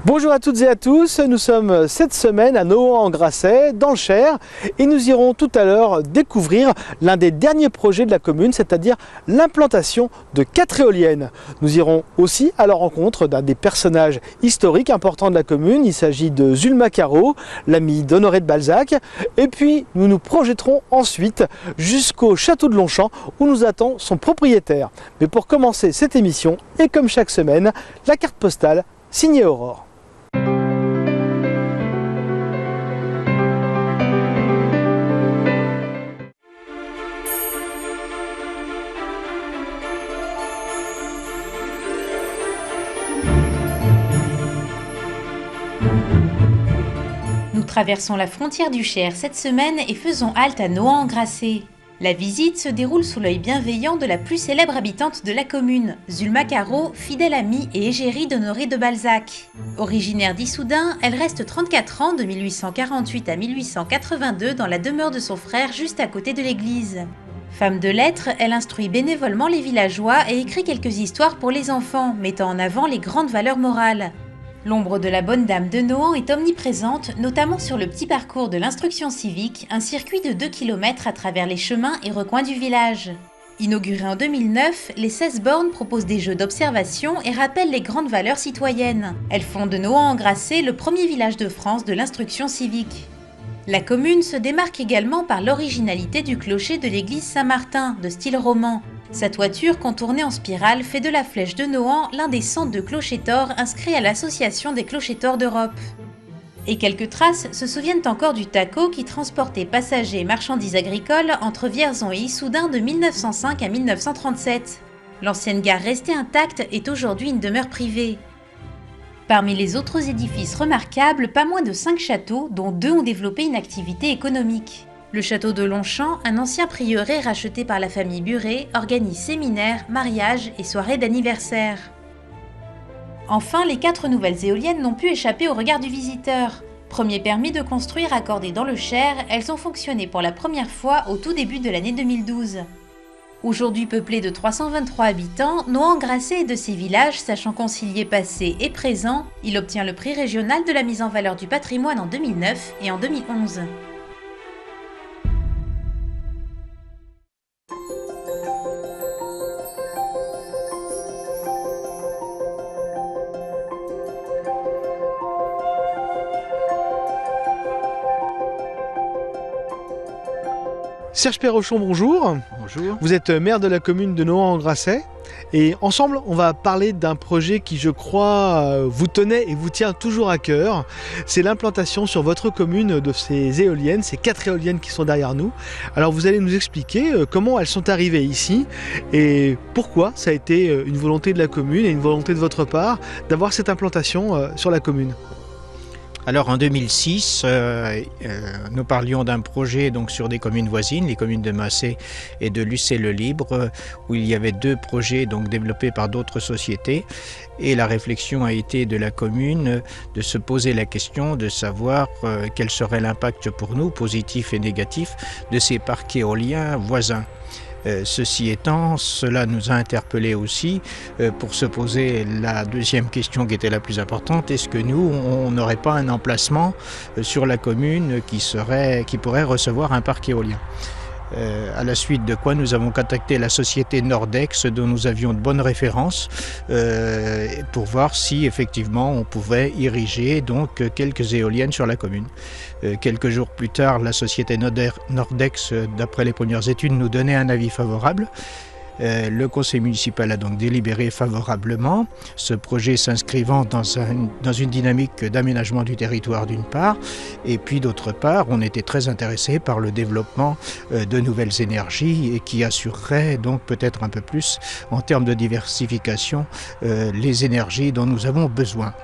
Bonjour à toutes et à tous, nous sommes cette semaine à Nohant-en-Grasset, dans le Cher, et nous irons tout à l'heure découvrir l'un des derniers projets de la commune, c'est-à-dire l'implantation de 4 éoliennes. Nous irons aussi à la rencontre d'un des personnages historiques importants de la commune, il s'agit de Zulma Carreau, l'amie d'Honoré de Balzac, et puis nous nous projetterons ensuite jusqu'au château de Longchamp où nous attend son propriétaire. Mais pour commencer cette émission, et comme chaque semaine, la carte postale signée Aurore. Nous traversons la frontière du Cher cette semaine et faisons halte à Nohant-en-Grasset. La visite se déroule sous l'œil bienveillant de la plus célèbre habitante de la commune, Zulma Carreau, fidèle amie et égérie d'Honoré de Balzac. Originaire d'Issoudun, elle reste 34 ans de 1848 à 1882 dans la demeure de son frère juste à côté de l'église. Femme de lettres, elle instruit bénévolement les villageois et écrit quelques histoires pour les enfants, mettant en avant les grandes valeurs morales. L'ombre de la bonne dame de Nohant est omniprésente, notamment sur le petit parcours de l'instruction civique, un circuit de 2 km à travers les chemins et recoins du village. Inauguré en 2009, les 16 bornes proposent des jeux d'observation et rappellent les grandes valeurs citoyennes. Elles font de Nohant-en-Grasset le premier village de France de l'instruction civique. La commune se démarque également par l'originalité du clocher de l'église Saint-Martin, de style roman. Sa toiture contournée en spirale fait de la Flèche de Nohant l'un des centres de clochers-tors inscrits à l'Association des clochers-tors d'Europe. Et quelques traces se souviennent encore du TACO qui transportait passagers et marchandises agricoles entre Vierzon et Issoudun de 1905 à 1937. L'ancienne gare restée intacte est aujourd'hui une demeure privée. Parmi les autres édifices remarquables, pas moins de 5 châteaux, dont 2 ont développé une activité économique. Le château de Longchamp, un ancien prieuré racheté par la famille Buret, organise séminaires, mariages et soirées d'anniversaire. Enfin, les 4 nouvelles éoliennes n'ont pu échapper au regard du visiteur. Premier permis de construire accordé dans le Cher, elles ont fonctionné pour la première fois au tout début de l'année 2012. Aujourd'hui peuplé de 323 habitants, Nohant-en-Grasset est de ces villages sachant concilier passé et présent. Il obtient le prix régional de la mise en valeur du patrimoine en 2009 et en 2011. Serge Perrochon, bonjour. Bonjour. Vous êtes maire de la commune de Nohant-en-Grasset et ensemble on va parler d'un projet qui je crois vous tenait et vous tient toujours à cœur. C'est l'implantation sur votre commune de ces éoliennes, ces 4 éoliennes qui sont derrière nous. Alors vous allez nous expliquer comment elles sont arrivées ici et pourquoi ça a été une volonté de la commune et une volonté de votre part d'avoir cette implantation sur la commune. Alors en 2006, nous parlions d'un projet donc, sur des communes voisines, les communes de Massé et de Lucé-le-Libre, où il y avait 2 projets donc, développés par d'autres sociétés. Et la réflexion a été de la commune de se poser la question de savoir quel serait l'impact pour nous, positif et négatif, de ces parcs éoliens voisins. Ceci étant, cela nous a interpellés aussi pour se poser la deuxième question qui était la plus importante. Est-ce que nous, on n'aurait pas un emplacement sur la commune qui pourrait recevoir un parc éolien ? À la suite de quoi nous avons contacté la société Nordex dont nous avions de bonnes références pour voir si effectivement on pouvait ériger donc quelques éoliennes sur la commune. Quelques jours plus tard, la société Nordex, d'après les premières études, nous donnait un avis favorable. Le conseil municipal a donc délibéré favorablement, ce projet s'inscrivant dans une dynamique d'aménagement du territoire d'une part, et puis d'autre part, on était très intéressé par le développement de nouvelles énergies et qui assurerait donc peut-être un peu plus en termes de diversification les énergies dont nous avons besoin.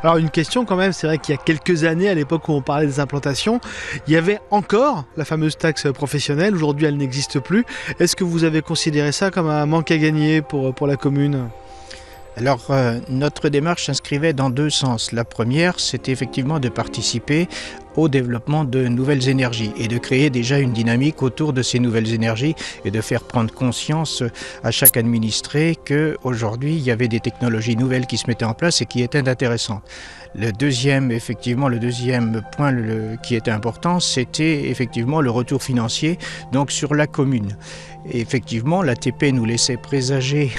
Alors une question quand même, c'est vrai qu'il y a quelques années, à l'époque où on parlait des implantations, il y avait encore la fameuse taxe professionnelle, aujourd'hui elle n'existe plus. Est-ce que vous avez considéré ça comme un manque à gagner pour la commune ? Alors, notre démarche s'inscrivait dans 2 sens. La première, c'était effectivement de participer au développement de nouvelles énergies et de créer déjà une dynamique autour de ces nouvelles énergies et de faire prendre conscience à chaque administré qu'aujourd'hui, il y avait des technologies nouvelles qui se mettaient en place et qui étaient intéressantes. Le deuxième point qui était important, c'était effectivement le retour financier donc sur la commune. Et effectivement, l'ATP nous laissait présager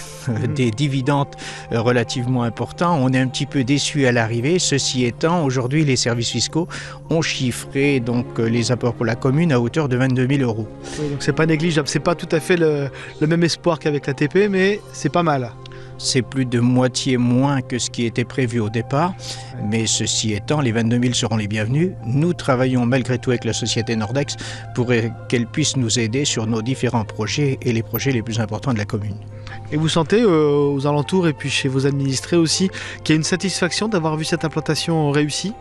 des dividendes relativement importants. On est un petit peu déçus à l'arrivée. Ceci étant, aujourd'hui, les services fiscaux ont chiffré donc les apports pour la commune à hauteur de 22 000 €. Oui, donc c'est pas négligeable. C'est pas tout à fait le même espoir qu'avec l'ATP, mais c'est pas mal. C'est plus de moitié moins que ce qui était prévu au départ, mais ceci étant, les 22 000 seront les bienvenus. Nous travaillons malgré tout avec la société Nordex pour qu'elle puisse nous aider sur nos différents projets et les projets les plus importants de la commune. Et vous sentez aux alentours et puis chez vos administrés aussi qu'il y a une satisfaction d'avoir vu cette implantation réussie ?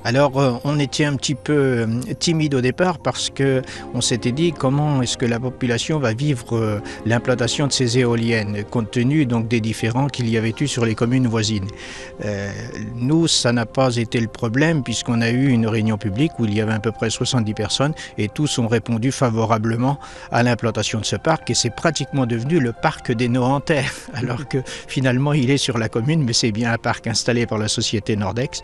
Alors, on était un petit peu timide au départ parce qu'on s'était dit comment est-ce que la population va vivre l'implantation de ces éoliennes, compte tenu donc des différends qu'il y avait eu sur les communes voisines. Nous, ça n'a pas été le problème puisqu'on a eu une réunion publique où il y avait à peu près 70 personnes et tous ont répondu favorablement à l'implantation de ce parc et c'est pratiquement devenu le parc des Nohantais, alors que finalement il est sur la commune, mais c'est bien un parc installé par la société Nordex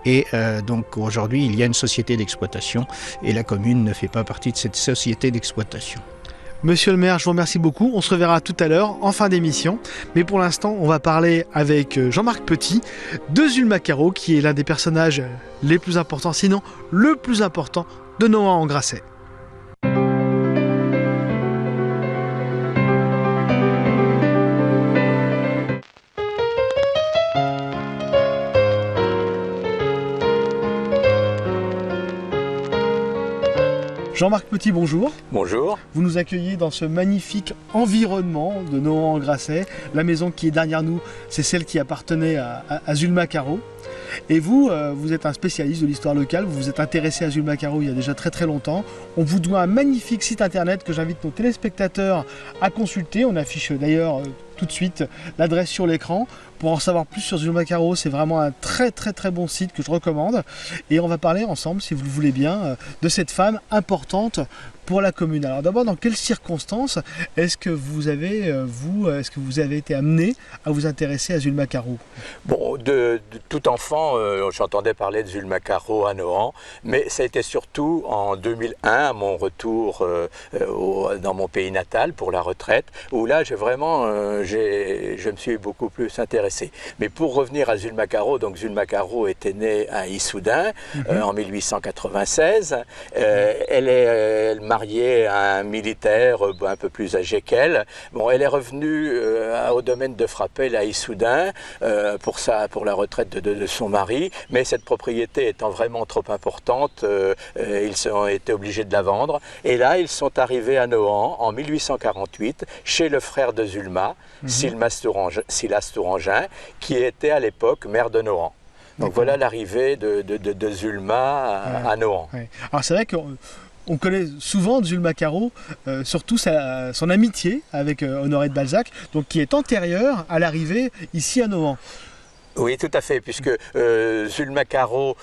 et donc aujourd'hui, il y a une société d'exploitation et la commune ne fait pas partie de cette société d'exploitation. Monsieur le maire, je vous remercie beaucoup. On se reverra tout à l'heure en fin d'émission. Mais pour l'instant, on va parler avec Jean-Marc Petit de Zulma-Carreau, qui est l'un des personnages les plus importants, sinon le plus important de Nohant-en-Grasset. Jean-Marc Petit, bonjour. Bonjour. Vous nous accueillez dans ce magnifique environnement de Nohant-en-Grasset. La maison qui est derrière nous, c'est celle qui appartenait à Zulma-Carreau. Et vous, vous êtes un spécialiste de l'histoire locale, vous vous êtes intéressé à Zulma-Carreau il y a déjà très très longtemps. On vous doit un magnifique site internet que j'invite nos téléspectateurs à consulter. On affiche d'ailleurs tout de suite l'adresse sur l'écran. Pour en savoir plus sur Zulma-Carreau, c'est vraiment un très très très bon site que je recommande. Et on va parler ensemble, si vous le voulez bien, de cette femme importante pour la commune. Alors d'abord, dans quelles circonstances est-ce que vous avez, été amené à vous intéresser à Zulma-Carreau ? Bon, de tout enfant, j'entendais parler de Zulma-Carreau à Nohant, mais ça a été surtout en 2001, à mon retour dans mon pays natal pour la retraite, où là, je me suis beaucoup plus intéressé. Mais pour revenir à Zulma-Carreau, donc Zulma-Carreau était née à Issoudun en 1896. Elle est mariée à un militaire un peu plus âgé qu'elle. Bon, elle est revenue au domaine de Frappel à Issoudun pour la retraite de son mari, mais cette propriété étant vraiment trop importante, ils ont été obligés de la vendre. Et là, ils sont arrivés à Nohant en 1848 chez le frère de Zulma, Silas Tourangin, qui était à l'époque maire de Nohant. Donc voilà l'arrivée de Zulma à Nohant. Ouais. Alors c'est vrai qu'on connaît souvent Zulma-Carreau, surtout son amitié avec Honoré de Balzac, donc qui est antérieure à l'arrivée ici à Nohant. Oui, tout à fait, puisque Zulma-Carreau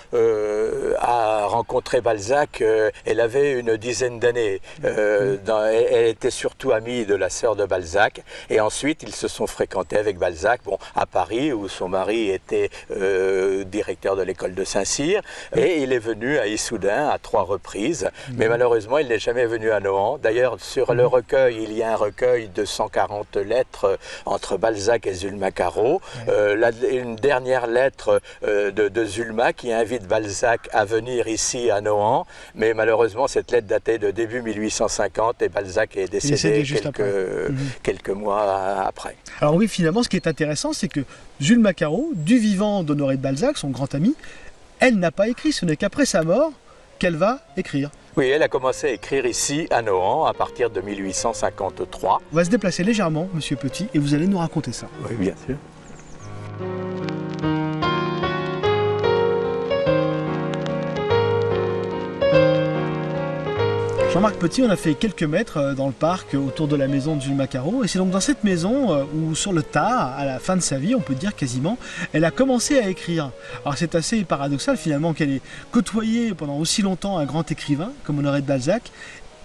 a rencontré Balzac, elle avait une dizaine d'années. Elle était surtout amie de la sœur de Balzac, et ensuite ils se sont fréquentés avec Balzac, à Paris, où son mari était directeur de l'école de Saint-Cyr, et il est venu à Issoudun à 3 reprises, mais malheureusement il n'est jamais venu à Nohant. D'ailleurs, sur le recueil, il y a un recueil de 140 lettres entre Balzac et Zulma-Carreau. Une dernière lettre de Zulma qui invite Balzac à venir ici à Nohant, mais malheureusement cette lettre datait de début 1850 et Balzac est décédé quelques mois après. Alors oui, finalement, ce qui est intéressant, c'est que Zulma-Carreau, du vivant d'Honoré de Balzac, son grand ami, elle n'a pas écrit, ce n'est qu'après sa mort qu'elle va écrire. Oui, elle a commencé à écrire ici à Nohant à partir de 1853. On va se déplacer légèrement, Monsieur Petit, et vous allez nous raconter ça. Oui, bien sûr. Jean-Marc Petit, on a fait quelques mètres dans le parc autour de la maison de Zulma-Carreau, et c'est donc dans cette maison où sur le tard, à la fin de sa vie, on peut dire quasiment, elle a commencé à écrire. Alors c'est assez paradoxal finalement qu'elle ait côtoyé pendant aussi longtemps un grand écrivain comme Honoré de Balzac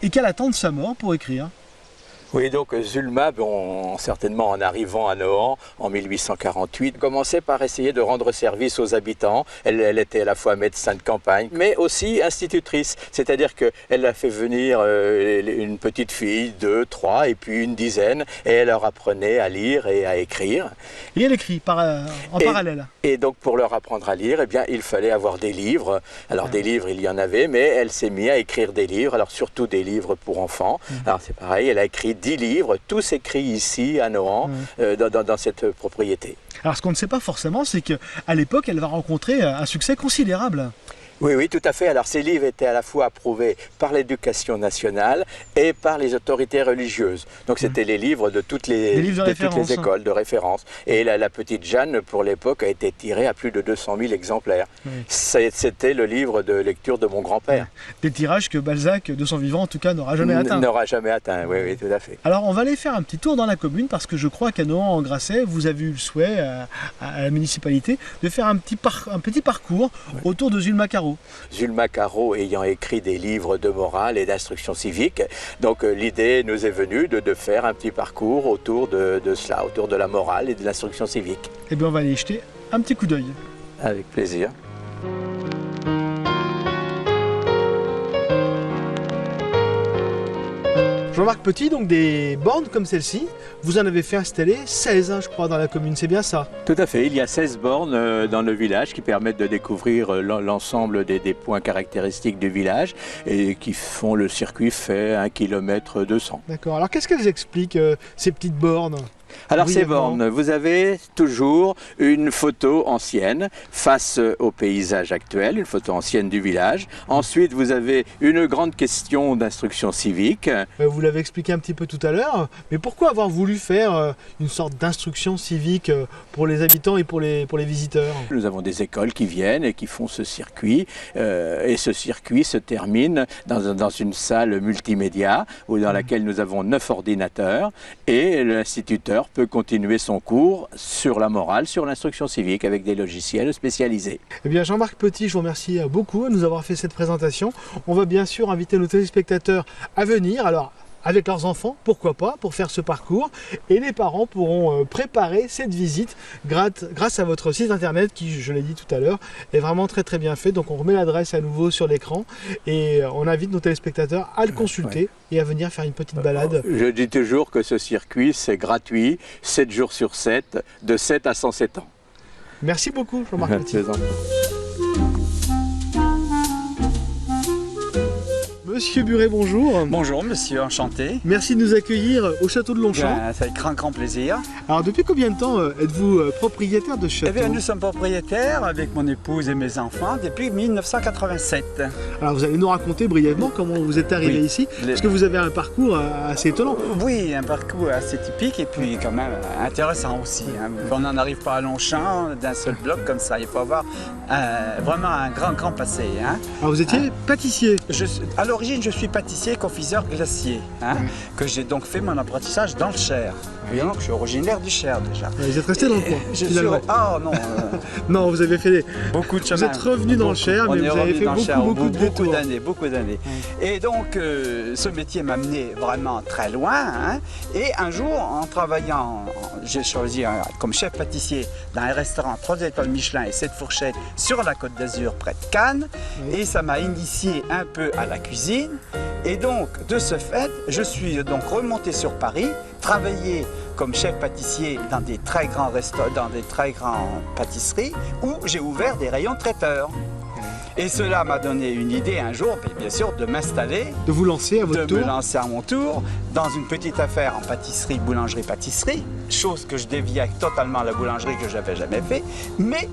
et qu'elle attende sa mort pour écrire. Oui, donc Zulma, certainement en arrivant à Nohant en 1848, commençait par essayer de rendre service aux habitants. Elle était à la fois médecin de campagne, mais aussi institutrice. C'est-à-dire qu'elle a fait venir une petite fille, 2, 3, et puis une dizaine, et elle leur apprenait à lire et à écrire. Et elle écrit en parallèle. Et donc pour leur apprendre à lire, eh bien, il fallait avoir des livres. Alors des livres, il y en avait, mais elle s'est mise à écrire des livres, alors surtout des livres pour enfants. Alors c'est pareil, elle a écrit 10 livres, tous écrits ici à Nohant, dans cette propriété. Alors ce qu'on ne sait pas forcément, c'est qu'à l'époque, elle va rencontrer un succès considérable. Oui, tout à fait. Alors ces livres étaient à la fois approuvés par l'éducation nationale et par les autorités religieuses. Donc c'était les livres de toutes les écoles de référence. Et la petite Jeanne, pour l'époque, a été tirée à plus de 200 000 exemplaires. C'était le livre de lecture de mon grand-père. Des tirages que Balzac, de son vivant en tout cas, n'aura jamais atteint. N'aura jamais atteint, oui, tout à fait. Alors on va aller faire un petit tour dans la commune parce que je crois qu'à Nohant-en-Grasset, vous avez eu le souhait à la municipalité de faire un petit parcours autour de Zulma Carreau. Zulma Carreau ayant écrit des livres de morale et d'instruction civique, donc l'idée nous est venue de faire un petit parcours autour de cela, autour de la morale et de l'instruction civique. Eh bien on va aller y jeter un petit coup d'œil. Avec plaisir. Jean-Marc Petit, donc des bornes comme celle-ci, vous en avez fait installer 16, je crois, dans la commune, c'est bien ça? Tout à fait, il y a 16 bornes dans le village qui permettent de découvrir l'ensemble des points caractéristiques du village et qui font le circuit fait 1,2 km. D'accord, alors qu'est-ce qu'elles expliquent, ces petites bornes? Alors ces bornes, vous avez toujours une photo ancienne face au paysage actuel, une photo ancienne du village. Ensuite, vous avez une grande question d'instruction civique. Vous l'avez expliqué un petit peu tout à l'heure, mais pourquoi avoir voulu faire une sorte d'instruction civique pour les habitants et pour les visiteurs? Nous avons des écoles qui viennent et qui font ce circuit, et ce circuit se termine dans une salle multimédia dans laquelle nous avons 9 ordinateurs et l'instituteur peut continuer son cours sur la morale, sur l'instruction civique avec des logiciels spécialisés. Eh bien Jean-Marc Petit, je vous remercie beaucoup de nous avoir fait cette présentation. On va bien sûr inviter nos téléspectateurs à venir, alors avec leurs enfants, pourquoi pas, pour faire ce parcours. Et les parents pourront préparer cette visite grâce à votre site internet qui, je l'ai dit tout à l'heure, est vraiment très très bien fait. Donc on remet l'adresse à nouveau sur l'écran et on invite nos téléspectateurs à le consulter et à venir faire une petite balade. Je dis toujours que ce circuit, c'est gratuit, 7 jours sur 7, de 7 à 107 ans. Merci beaucoup Jean-Marc Petit. Monsieur Buret, bonjour. Bonjour monsieur, enchanté. Merci de nous accueillir au château de Longchamp. C'est avec grand plaisir. Alors depuis combien de temps êtes-vous propriétaire de ce château? Eh bien, nous sommes propriétaires avec mon épouse et mes enfants depuis 1987. Alors vous allez nous raconter brièvement comment vous êtes arrivé ici, parce que vous avez un parcours assez étonnant. Oui, un parcours assez typique et puis quand même intéressant aussi. On n'en arrive pas à Longchamp d'un seul bloc comme ça, il faut avoir vraiment un grand passé. Alors vous étiez pâtissier? À l'origine, je suis pâtissier, confiseur, glacier, que j'ai donc fait mon apprentissage dans le Cher. Et donc, je suis originaire du Cher déjà. Vous êtes resté dans le coin? Ah non non, vous avez fait beaucoup de chemin. Vous êtes revenu dans le Cher, mais vous avez fait beaucoup de détours. Beaucoup d'années. Et donc, ce métier m'a mené vraiment très loin. Et un jour, en travaillant, j'ai choisi comme chef pâtissier dans un restaurant 3 étoiles Michelin et 7 fourchettes sur la Côte d'Azur, près de Cannes. Et ça m'a initié un peu à la cuisine. Et donc, de ce fait, je suis donc remonté sur Paris, travaillé comme chef pâtissier dans des très grands restaurants, dans des très grandes pâtisseries, où j'ai ouvert des rayons traiteurs. Et cela m'a donné une idée un jour, bien sûr, de m'installer, de vous lancer à votre tour, de me lancer à mon tour dans une petite affaire en pâtisserie, boulangerie-pâtisserie, chose que je déviais totalement à la boulangerie que j'avais jamais fait, mais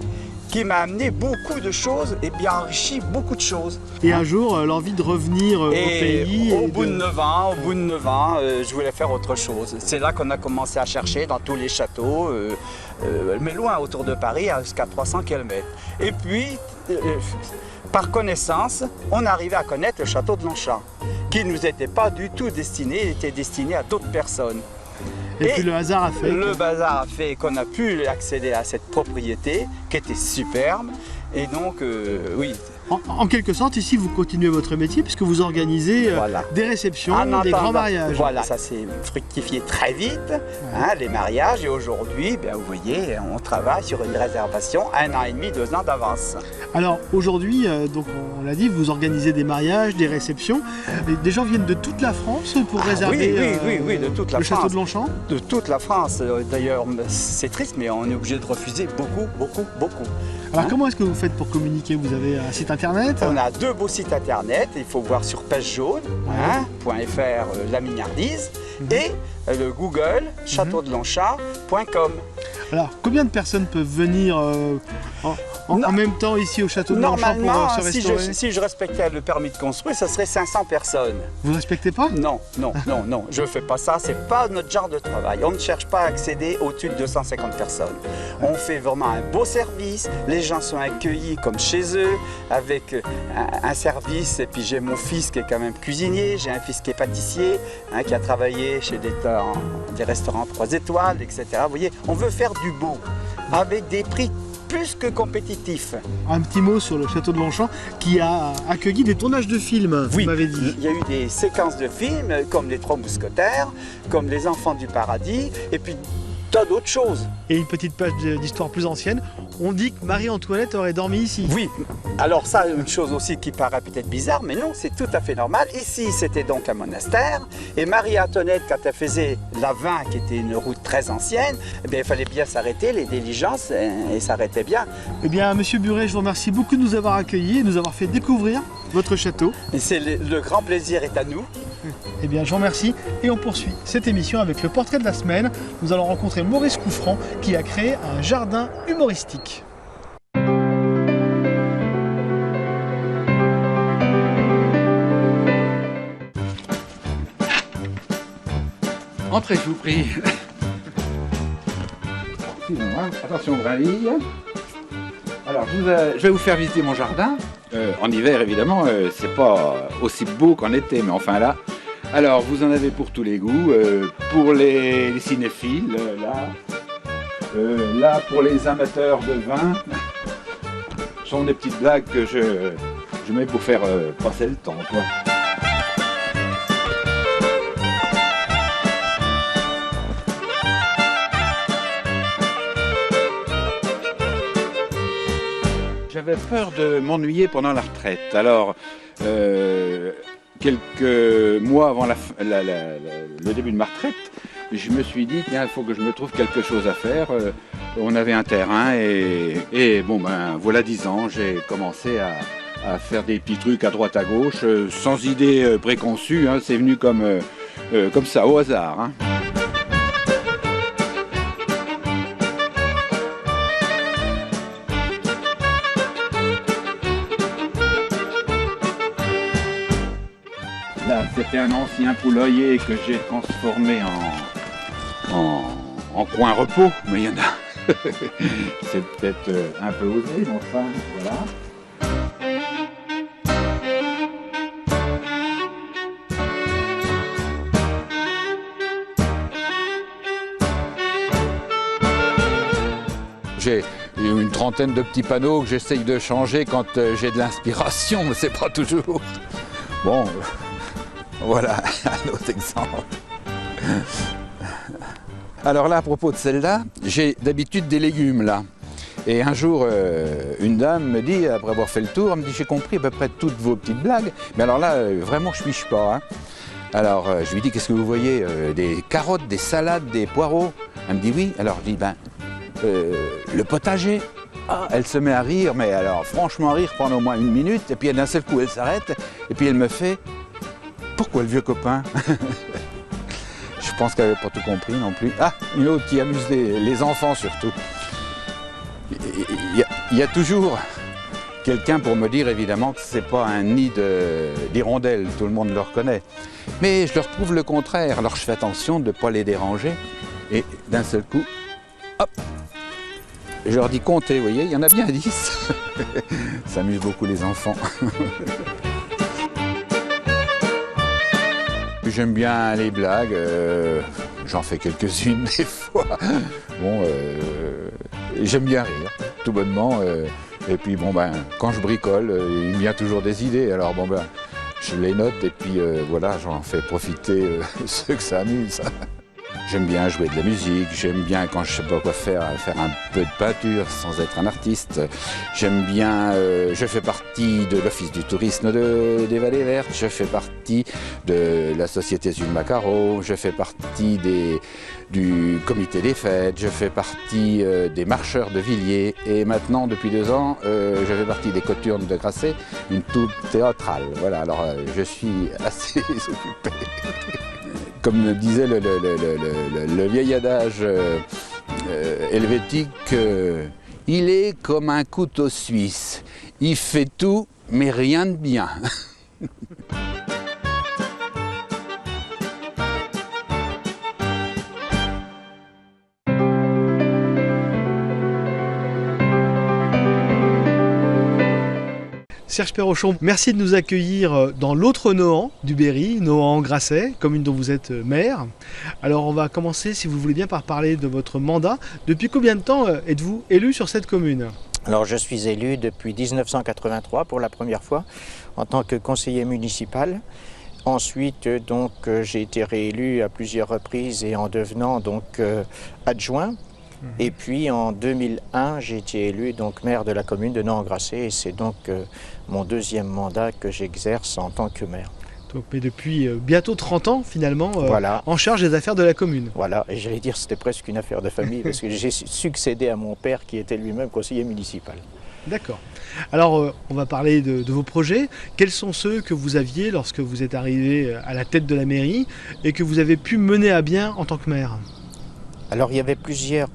qui m'a amené beaucoup de choses et bien enrichi beaucoup de choses. Et un jour, l'envie de revenir au pays. Au bout de 9 ans, je voulais faire autre chose. C'est là qu'on a commencé à chercher dans tous les châteaux, mais loin autour de Paris, jusqu'à 300 km. Et puis, par connaissance, on arrivait à connaître le château de Longchamp, qui ne nous était pas du tout destiné, il était destiné à d'autres personnes. Et puis le hasard a fait. Le hasard a fait qu'on a pu accéder à cette propriété qui était superbe Et donc, oui. En quelque sorte, ici, vous continuez votre métier puisque vous organisez Voilà. des réceptions, En des grands attendant, mariages. Voilà, ça s'est fructifié très vite, hein, les mariages. Et aujourd'hui, ben, vous voyez, on travaille sur une réservation 1 an et demi, 2 ans d'avance. Alors aujourd'hui, donc on l'a dit, vous organisez des mariages, des réceptions. Et des gens viennent de toute la France pour réserver oui, de toute la le France. château de Longchamp. De toute la France. D'ailleurs, c'est triste, mais on est obligé de refuser beaucoup. Alors Hein? comment est-ce que vous faites pour communiquer? Vous avez un site internet? On a 2 beaux sites internet, il faut voir sur pêchejaune, hein, .fr, la mignardise, et le Google châteaudelongchamp.com. Alors combien de personnes peuvent venir en même temps ici au château de Longchamp pour Normalement, se restaurer? si je respectais le permis de construire, ça serait 500 personnes. Vous ne respectez pas? Non, je ne fais pas ça, c'est pas notre genre de travail. On ne cherche pas à accéder au-dessus de 250 personnes. On fait vraiment un beau service, les gens sont accueillis comme chez eux, avec un service, et puis j'ai mon fils qui est quand même cuisinier, j'ai un fils qui est pâtissier, hein, qui a travaillé chez des restaurants 3 étoiles, etc. Vous voyez, on veut faire du beau, avec des prix plus que compétitifs. Un petit mot sur le château de Longchamp qui a accueilli des tournages de films, vous m'avez dit. Il y a eu des séquences de films comme Les Trois Mousquetaires, comme Les Enfants du Paradis, et puis tas d'autres choses. Et une petite page d'histoire plus ancienne, on dit que Marie-Antoinette aurait dormi ici. Oui, alors ça, une chose aussi qui paraît peut-être bizarre, mais non, c'est tout à fait normal. Ici, c'était donc un monastère, et Marie-Antoinette, quand elle faisait la 20, qui était une route très ancienne, eh bien, il fallait bien s'arrêter, les diligences, et s'arrêtaient bien. Eh bien, Monsieur Buret, je vous remercie beaucoup de nous avoir accueillis et de nous avoir fait découvrir votre château. Et c'est le grand plaisir est à nous. Eh bien, je vous remercie et on poursuit cette émission avec le portrait de la semaine. Nous allons rencontrer Maurice Couffrand qui a créé un jardin humoristique. Entrez, je vous prie. Excusez-moi, attention brindille. Alors, je vais vous faire visiter mon jardin. En hiver, évidemment, c'est pas aussi beau qu'en été, mais enfin là. Alors, vous en avez pour tous les goûts. Pour les cinéphiles, là, pour les amateurs de vin. Ce sont des petites blagues que je mets pour faire passer le temps, quoi. J'avais peur de m'ennuyer pendant la retraite. Alors, quelques mois avant le début de ma retraite, je me suis dit, tiens, il faut que je me trouve quelque chose à faire. On avait un terrain et bon, ben voilà 10 ans, j'ai commencé à faire des petits trucs à droite à gauche, sans idée préconçue, hein, c'est venu comme ça, au hasard. Hein. Là, c'était un ancien poulailler que j'ai transformé en coin repos, mais il y en a. C'est peut-être un peu osé, mais enfin, voilà. J'ai une trentaine de petits panneaux que j'essaye de changer quand j'ai de l'inspiration, mais c'est pas toujours. Bon, voilà un autre exemple. Alors là, à propos de celle-là, j'ai d'habitude des légumes là. Et un jour, une dame me dit, après avoir fait le tour, elle me dit, j'ai compris à peu près toutes vos petites blagues, mais alors là, vraiment, je piche pas. Hein. Alors, je lui dis, qu'est-ce que vous voyez? Des carottes, des salades, des poireaux? Elle me dit oui. Alors, je dis, ben, le potager. Ah, elle se met à rire, mais alors, franchement, à rire pendant au moins 1 minute, et puis d'un seul coup, elle s'arrête, et puis elle me fait, pourquoi le vieux copain? Je pense qu'elle n'avait pas tout compris non plus. Ah, une autre qui amuse les enfants surtout. Il y a toujours quelqu'un pour me dire évidemment que ce n'est pas un nid d'hirondelles, tout le monde le reconnaît. Mais je leur prouve le contraire, alors je fais attention de ne pas les déranger. Et d'un seul coup, hop, je leur dis comptez, vous voyez, il y en a bien 10. Ça amuse beaucoup les enfants. J'aime bien les blagues, j'en fais quelques-unes des fois. Bon, j'aime bien rire, tout bonnement. Et puis bon ben, quand je bricole, il me vient toujours des idées. Alors bon ben, je les note et puis voilà, j'en fais profiter ceux que ça amuse. J'aime bien jouer de la musique, j'aime bien quand je sais pas quoi faire un peu de peinture sans être un artiste. J'aime bien, je fais partie de l'Office du tourisme des Vallées Vertes, je fais partie de la Société Zulma-Caro, je fais partie du comité des fêtes, je fais partie des marcheurs de Villiers et maintenant depuis 2 ans je fais partie des Coturnes de Grasset, une troupe théâtrale. Voilà, alors je suis assez occupé. Comme disait le vieil adage helvétique, il est comme un couteau suisse, il fait tout mais rien de bien. Serge Perrochon, merci de nous accueillir dans l'autre Nohant du Berry, Nohant-en-Grasset, commune dont vous êtes maire. Alors on va commencer, si vous voulez bien, par parler de votre mandat. Depuis combien de temps êtes-vous élu sur cette commune? Alors je suis élu depuis 1983 pour la première fois en tant que conseiller municipal. Ensuite, donc, j'ai été réélu à plusieurs reprises et en devenant donc adjoint. Et puis en 2001, j'ai été élu donc maire de la commune de Nohant-en-Grasset et c'est donc mon 2e mandat que j'exerce en tant que maire. Donc, mais depuis bientôt 30 ans finalement, voilà. En charge des affaires de la commune. Voilà, et j'allais dire c'était presque une affaire de famille parce que j'ai succédé à mon père qui était lui-même conseiller municipal. D'accord. Alors on va parler de vos projets. Quels sont ceux que vous aviez lorsque vous êtes arrivé à la tête de la mairie et que vous avez pu mener à bien en tant que maire? Alors il y avait plusieurs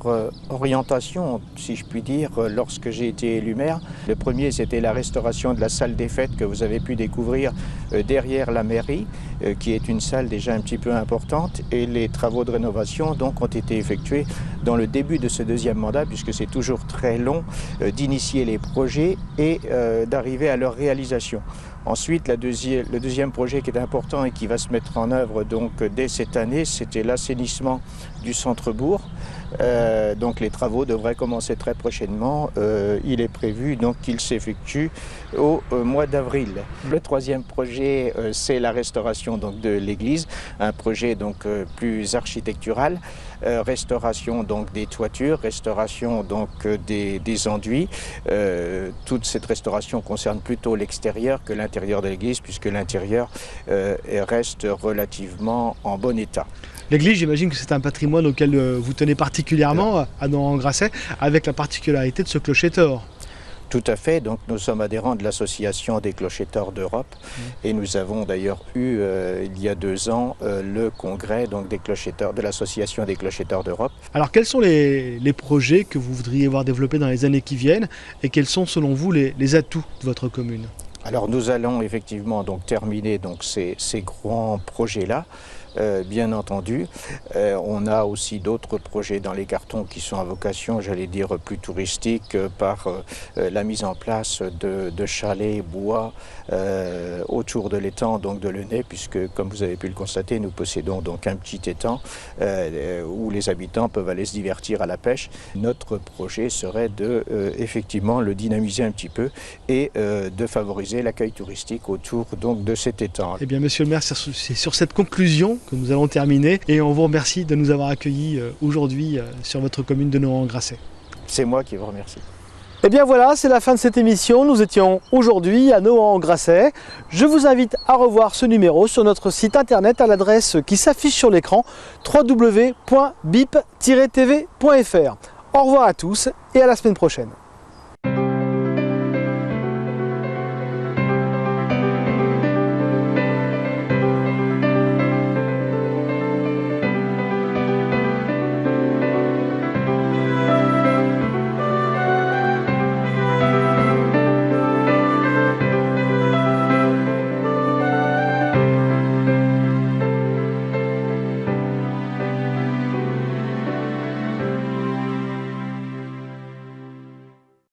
orientations, si je puis dire, lorsque j'ai été élu maire. Le premier, c'était la restauration de la salle des fêtes que vous avez pu découvrir derrière la mairie, qui est une salle déjà un petit peu importante. Et les travaux de rénovation donc, ont été effectués dans le début de ce 2e mandat, puisque c'est toujours très long d'initier les projets et d'arriver à leur réalisation. Ensuite, le deuxième projet qui est important et qui va se mettre en œuvre donc, dès cette année, c'était l'assainissement du centre-bourg. Donc les travaux devraient commencer très prochainement. Il est prévu donc qu'ils s'effectuent au mois d'avril. Le 3e projet, c'est la restauration donc, de l'église, un projet donc, plus architectural. Restauration donc, des toitures, restauration donc, des enduits. Toute cette restauration concerne plutôt l'extérieur que l'intérieur de l'église, puisque l'intérieur reste relativement en bon état. L'église, j'imagine que c'est un patrimoine auquel vous tenez particulièrement à Nohant-en-Grasset, avec la particularité de ce clocher-Tor. Tout à fait, donc nous sommes adhérents de l'association des clochetors d'Europe et nous avons d'ailleurs eu il y a 2 ans le congrès donc, des clochetors, de l'association des clochetors d'Europe. Alors quels sont les projets que vous voudriez voir développés dans les années qui viennent et quels sont selon vous les atouts de votre commune? Alors nous allons effectivement donc, terminer donc, ces grands projets-là. Bien entendu, on a aussi d'autres projets dans les cartons qui sont à vocation, j'allais dire, plus touristique par la mise en place de chalets bois autour de l'étang donc de Lenay, puisque comme vous avez pu le constater, nous possédons donc un petit étang où les habitants peuvent aller se divertir à la pêche. Notre projet serait de effectivement le dynamiser un petit peu et de favoriser l'accueil touristique autour donc de cet étang. Eh bien, monsieur le maire, c'est sur cette conclusion que nous allons terminer et on vous remercie de nous avoir accueillis aujourd'hui sur votre commune de Nohant-en-Grasset. C'est moi qui vous remercie. Et bien voilà, c'est la fin de cette émission. Nous étions aujourd'hui à Nohant-en-Grasset. Je vous invite à revoir ce numéro sur notre site internet à l'adresse qui s'affiche sur l'écran www.bip-tv.fr. Au revoir à tous et à la semaine prochaine.